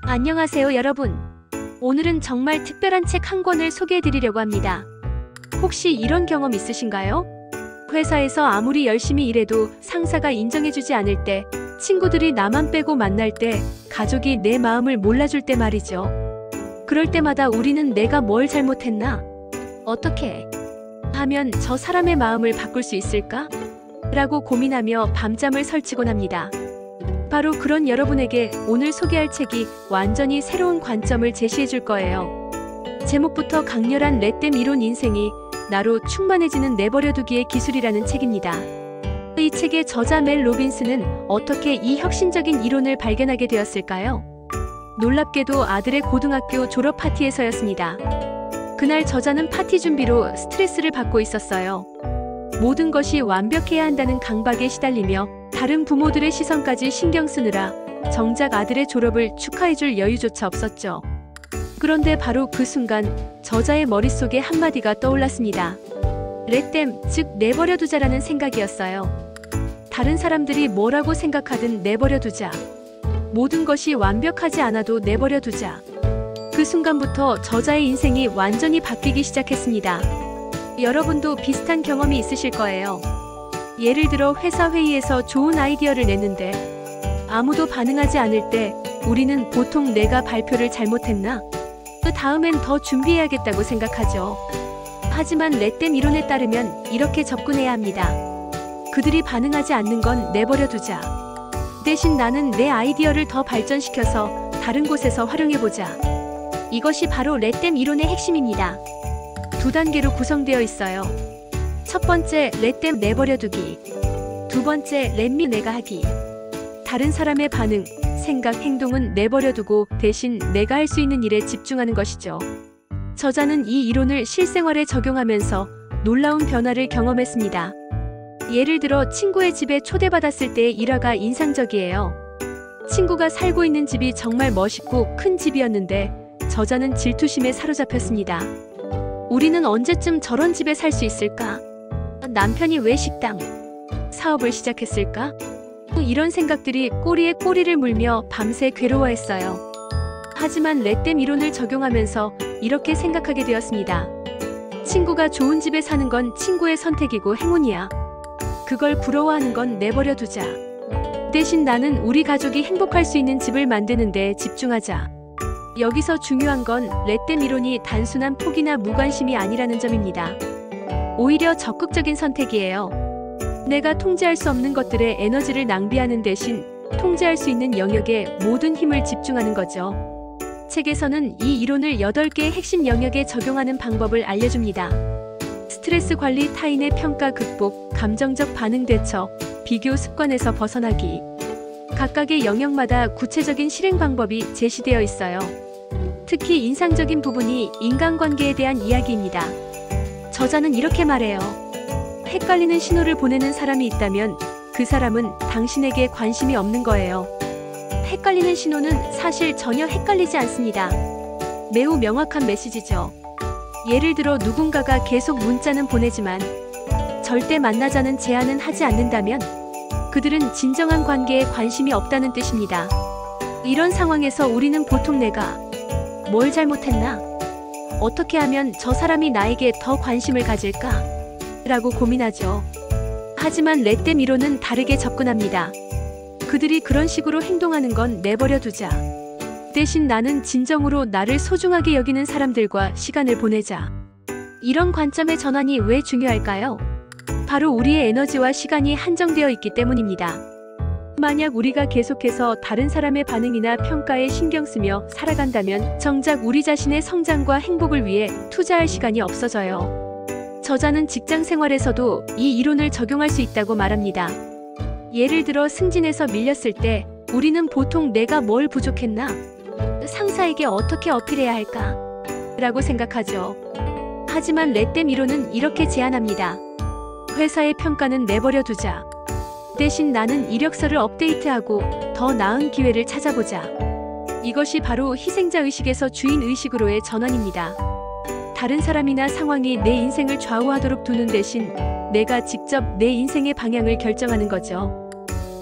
안녕하세요 여러분. 오늘은 정말 특별한 책 한 권을 소개해드리려고 합니다. 혹시 이런 경험 있으신가요? 회사에서 아무리 열심히 일해도 상사가 인정해주지 않을 때, 친구들이 나만 빼고 만날 때, 가족이 내 마음을 몰라줄 때 말이죠. 그럴 때마다 우리는 내가 뭘 잘못했나? 어떻게 하면 저 사람의 마음을 바꿀 수 있을까? 라고 고민하며 밤잠을 설치곤 합니다. 바로 그런 여러분에게 오늘 소개할 책이 완전히 새로운 관점을 제시해 줄 거예요. 제목부터 강렬한 레댐 이론 인생이 나로 충만해지는 내버려두기의 기술이라는 책입니다. 이 책의 저자 멜 로빈스는 어떻게 이 혁신적인 이론을 발견하게 되었을까요? 놀랍게도 아들의 고등학교 졸업 파티에서였습니다. 그날 저자는 파티 준비로 스트레스를 받고 있었어요. 모든 것이 완벽해야 한다는 강박에 시달리며 다른 부모들의 시선까지 신경 쓰느라 정작 아들의 졸업을 축하해줄 여유조차 없었죠. 그런데 바로 그 순간 저자의 머릿속에 한마디가 떠올랐습니다. 레댐, 즉 내버려두자라는 생각이었어요. 다른 사람들이 뭐라고 생각하든 내버려두자. 모든 것이 완벽하지 않아도 내버려두자. 그 순간부터 저자의 인생이 완전히 바뀌기 시작했습니다. 여러분도 비슷한 경험이 있으실 거예요. 예를 들어 회사 회의에서 좋은 아이디어를 냈는데 아무도 반응하지 않을 때 우리는 보통 내가 발표를 잘못했나? 그 다음엔 더 준비해야겠다고 생각하죠. 하지만 레댐 이론에 따르면 이렇게 접근해야 합니다. 그들이 반응하지 않는 건 내버려두자. 대신 나는 내 아이디어를 더 발전시켜서 다른 곳에서 활용해보자. 이것이 바로 레댐 이론의 핵심입니다. 두 단계로 구성되어 있어요. 첫 번째, 레댐 내버려두기. 두 번째, 렛미 내가 하기. 다른 사람의 반응, 생각, 행동은 내버려두고 대신 내가 할 수 있는 일에 집중하는 것이죠. 저자는 이 이론을 실생활에 적용하면서 놀라운 변화를 경험했습니다. 예를 들어 친구의 집에 초대받았을 때의 일화가 인상적이에요. 친구가 살고 있는 집이 정말 멋있고 큰 집이었는데 저자는 질투심에 사로잡혔습니다. 우리는 언제쯤 저런 집에 살 수 있을까? 남편이 왜 식당 사업을 시작했을까? 이런 생각들이 꼬리에 꼬리를 물며 밤새 괴로워했어요. 하지만 레댐 이론을 적용하면서 이렇게 생각하게 되었습니다. 친구가 좋은 집에 사는 건 친구의 선택이고 행운이야. 그걸 부러워하는 건 내버려두자. 대신 나는 우리 가족이 행복할 수 있는 집을 만드는 데 집중하자. 여기서 중요한 건 레댐 이론이 단순한 포기나 무관심이 아니라는 점입니다. 오히려 적극적인 선택이에요. 내가 통제할 수 없는 것들에 에너지를 낭비하는 대신 통제할 수 있는 영역에 모든 힘을 집중하는 거죠. 책에서는 이 이론을 8개의 핵심 영역에 적용하는 방법을 알려줍니다. 스트레스 관리, 타인의 평가 극복, 감정적 반응 대처, 비교 습관에서 벗어나기. 각각의 영역마다 구체적인 실행 방법이 제시되어 있어요. 특히 인상적인 부분이 인간관계에 대한 이야기입니다. 저자는 이렇게 말해요. 헷갈리는 신호를 보내는 사람이 있다면 그 사람은 당신에게 관심이 없는 거예요. 헷갈리는 신호는 사실 전혀 헷갈리지 않습니다. 매우 명확한 메시지죠. 예를 들어 누군가가 계속 문자는 보내지만 절대 만나자는 제안은 하지 않는다면 그들은 진정한 관계에 관심이 없다는 뜻입니다. 이런 상황에서 우리는 보통 내가 뭘 잘못했나? 어떻게 하면 저 사람이 나에게 더 관심을 가질까? 라고 고민하죠. 하지만 레댐 이론은 다르게 접근합니다. 그들이 그런 식으로 행동하는 건 내버려두자. 대신 나는 진정으로 나를 소중하게 여기는 사람들과 시간을 보내자. 이런 관점의 전환이 왜 중요할까요? 바로 우리의 에너지와 시간이 한정되어 있기 때문입니다. 만약 우리가 계속해서 다른 사람의 반응이나 평가에 신경 쓰며 살아간다면 정작 우리 자신의 성장과 행복을 위해 투자할 시간이 없어져요. 저자는 직장 생활에서도 이 이론을 적용할 수 있다고 말합니다. 예를 들어 승진에서 밀렸을 때 우리는 보통 내가 뭘 부족했나? 상사에게 어떻게 어필해야 할까? 라고 생각하죠. 하지만 레댐 이론은 이렇게 제안합니다. 회사의 평가는 내버려두자. 대신 나는 이력서를 업데이트하고 더 나은 기회를 찾아보자. 이것이 바로 희생자 의식에서 주인 의식으로의 전환입니다. 다른 사람이나 상황이 내 인생을 좌우하도록 두는 대신 내가 직접 내 인생의 방향을 결정하는 거죠.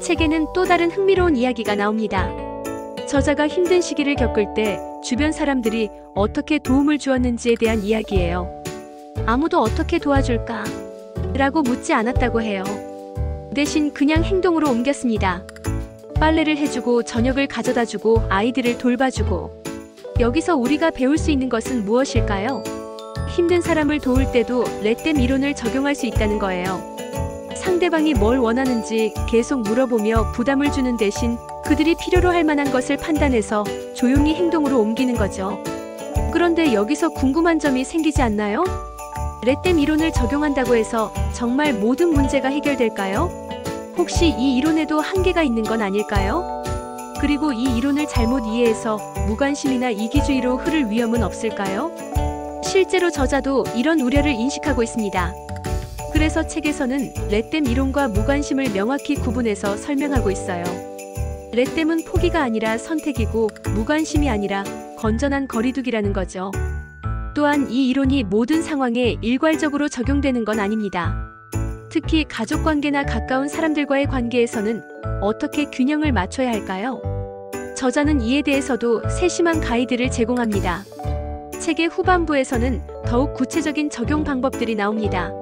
책에는 또 다른 흥미로운 이야기가 나옵니다. 저자가 힘든 시기를 겪을 때 주변 사람들이 어떻게 도움을 주었는지에 대한 이야기예요. 아무도 어떻게 도와줄까? 라고 묻지 않았다고 해요. 대신 그냥 행동으로 옮겼습니다. 빨래를 해주고 저녁을 가져다주고 아이들을 돌봐주고. 여기서 우리가 배울 수 있는 것은 무엇일까요? 힘든 사람을 도울 때도 렛댐 이론을 적용할 수 있다는 거예요. 상대방이 뭘 원하는지 계속 물어보며 부담을 주는 대신 그들이 필요로 할 만한 것을 판단해서 조용히 행동으로 옮기는 거죠. 그런데 여기서 궁금한 점이 생기지 않나요? 렛댐 이론을 적용한다고 해서 정말 모든 문제가 해결될까요? 혹시 이 이론에도 한계가 있는 건 아닐까요? 그리고 이 이론을 잘못 이해해서 무관심이나 이기주의로 흐를 위험은 없을까요? 실제로 저자도 이런 우려를 인식하고 있습니다. 그래서 책에서는 렛댐 이론과 무관심을 명확히 구분해서 설명하고 있어요. 렛댐은 포기가 아니라 선택이고 무관심이 아니라 건전한 거리두기라는 거죠. 또한 이 이론이 모든 상황에 일괄적으로 적용되는 건 아닙니다. 특히 가족관계나 가까운 사람들과의 관계에서는 어떻게 균형을 맞춰야 할까요? 저자는 이에 대해서도 세심한 가이드를 제공합니다. 책의 후반부에서는 더욱 구체적인 적용 방법들이 나옵니다.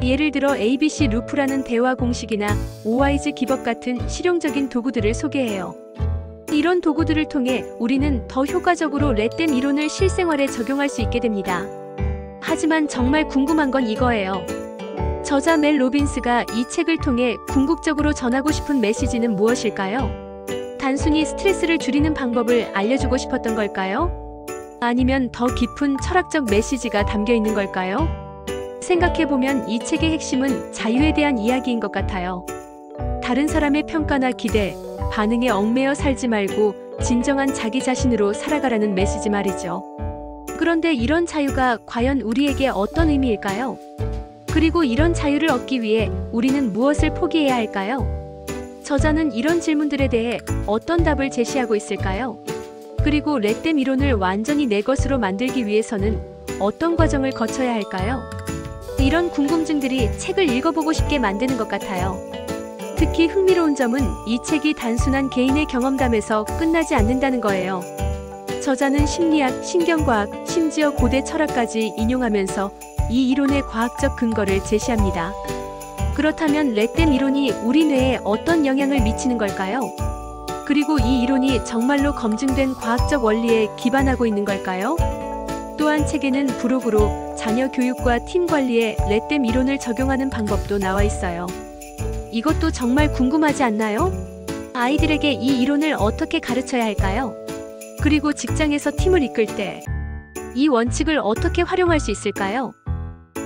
예를 들어 ABC 루프라는 대화 공식이나 오와이즈 기법 같은 실용적인 도구들을 소개해요. 이런 도구들을 통해 우리는 더 효과적으로 렛댐 이론을 실생활에 적용할 수 있게 됩니다. 하지만 정말 궁금한 건 이거예요. 저자 멜 로빈스가 이 책을 통해 궁극적으로 전하고 싶은 메시지는 무엇일까요? 단순히 스트레스를 줄이는 방법을 알려주고 싶었던 걸까요? 아니면 더 깊은 철학적 메시지가 담겨 있는 걸까요? 생각해보면 이 책의 핵심은 자유에 대한 이야기인 것 같아요. 다른 사람의 평가나 기대, 반응에 얽매여 살지 말고 진정한 자기 자신으로 살아가라는 메시지 말이죠. 그런데 이런 자유가 과연 우리에게 어떤 의미일까요? 그리고 이런 자유를 얻기 위해 우리는 무엇을 포기해야 할까요? 저자는 이런 질문들에 대해 어떤 답을 제시하고 있을까요? 그리고 렛댐 이론을 완전히 내 것으로 만들기 위해서는 어떤 과정을 거쳐야 할까요? 이런 궁금증들이 책을 읽어보고 싶게 만드는 것 같아요. 특히 흥미로운 점은 이 책이 단순한 개인의 경험담에서 끝나지 않는다는 거예요. 저자는 심리학, 신경과학, 심지어 고대 철학까지 인용하면서 이 이론의 과학적 근거를 제시합니다. 그렇다면 렛댐 이론이 우리 뇌에 어떤 영향을 미치는 걸까요? 그리고 이 이론이 정말로 검증된 과학적 원리에 기반하고 있는 걸까요? 또한 책에는 부록으로 자녀 교육과 팀 관리에 렛댐 이론을 적용하는 방법도 나와 있어요. 이것도 정말 궁금하지 않나요? 아이들에게 이 이론을 어떻게 가르쳐야 할까요? 그리고 직장에서 팀을 이끌 때 이 원칙을 어떻게 활용할 수 있을까요?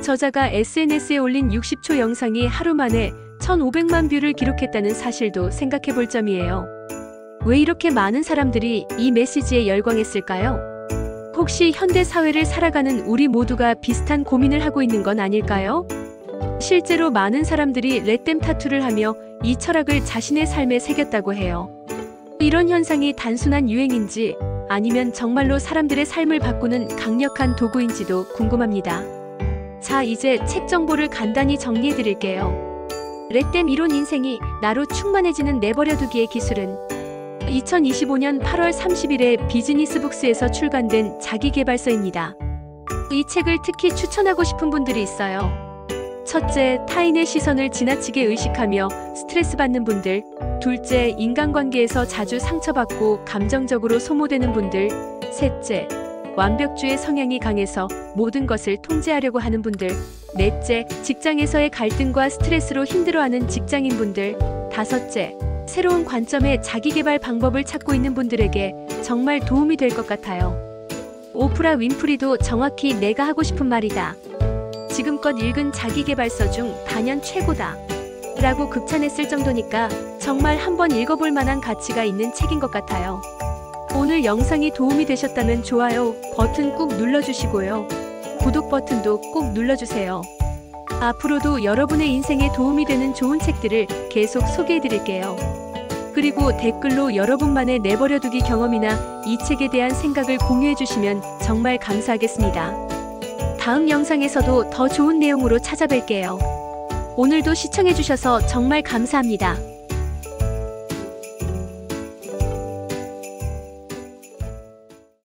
저자가 SNS에 올린 60초 영상이 하루 만에 1,500만 뷰를 기록했다는 사실도 생각해 볼 점이에요. 왜 이렇게 많은 사람들이 이 메시지에 열광했을까요? 혹시 현대 사회를 살아가는 우리 모두가 비슷한 고민을 하고 있는 건 아닐까요? 실제로 많은 사람들이 렛댐 타투를 하며 이 철학을 자신의 삶에 새겼다고 해요. 이런 현상이 단순한 유행인지 아니면 정말로 사람들의 삶을 바꾸는 강력한 도구인지도 궁금합니다. 자, 이제 책 정보를 간단히 정리해 드릴게요. 렛댐 이론 인생이 나로 충만해지는 내버려두기의 기술은 2025년 8월 30일에 비즈니스북스에서 출간된 자기계발서입니다. 이 책을 특히 추천하고 싶은 분들이 있어요. 첫째, 타인의 시선을 지나치게 의식하며 스트레스 받는 분들. 둘째, 인간관계에서 자주 상처받고 감정적으로 소모되는 분들. 셋째, 완벽주의 성향이 강해서 모든 것을 통제하려고 하는 분들. 넷째, 직장에서의 갈등과 스트레스로 힘들어하는 직장인분들. 다섯째, 새로운 관점의 자기계발 방법을 찾고 있는 분들에게 정말 도움이 될 것 같아요. 오프라 윈프리도 정확히 내가 하고 싶은 말이다. 지금껏 읽은 자기계발서 중 단연 최고다. 라고 극찬했을 정도니까 정말 한번 읽어볼 만한 가치가 있는 책인 것 같아요. 오늘 영상이 도움이 되셨다면 좋아요 버튼 꾹 눌러주시고요. 구독 버튼도 꼭 눌러주세요. 앞으로도 여러분의 인생에 도움이 되는 좋은 책들을 계속 소개해드릴게요. 그리고 댓글로 여러분만의 내버려두기 경험이나 이 책에 대한 생각을 공유해주시면 정말 감사하겠습니다. 다음 영상에서도 더 좋은 내용으로 찾아뵐게요. 오늘도 시청해주셔서 정말 감사합니다.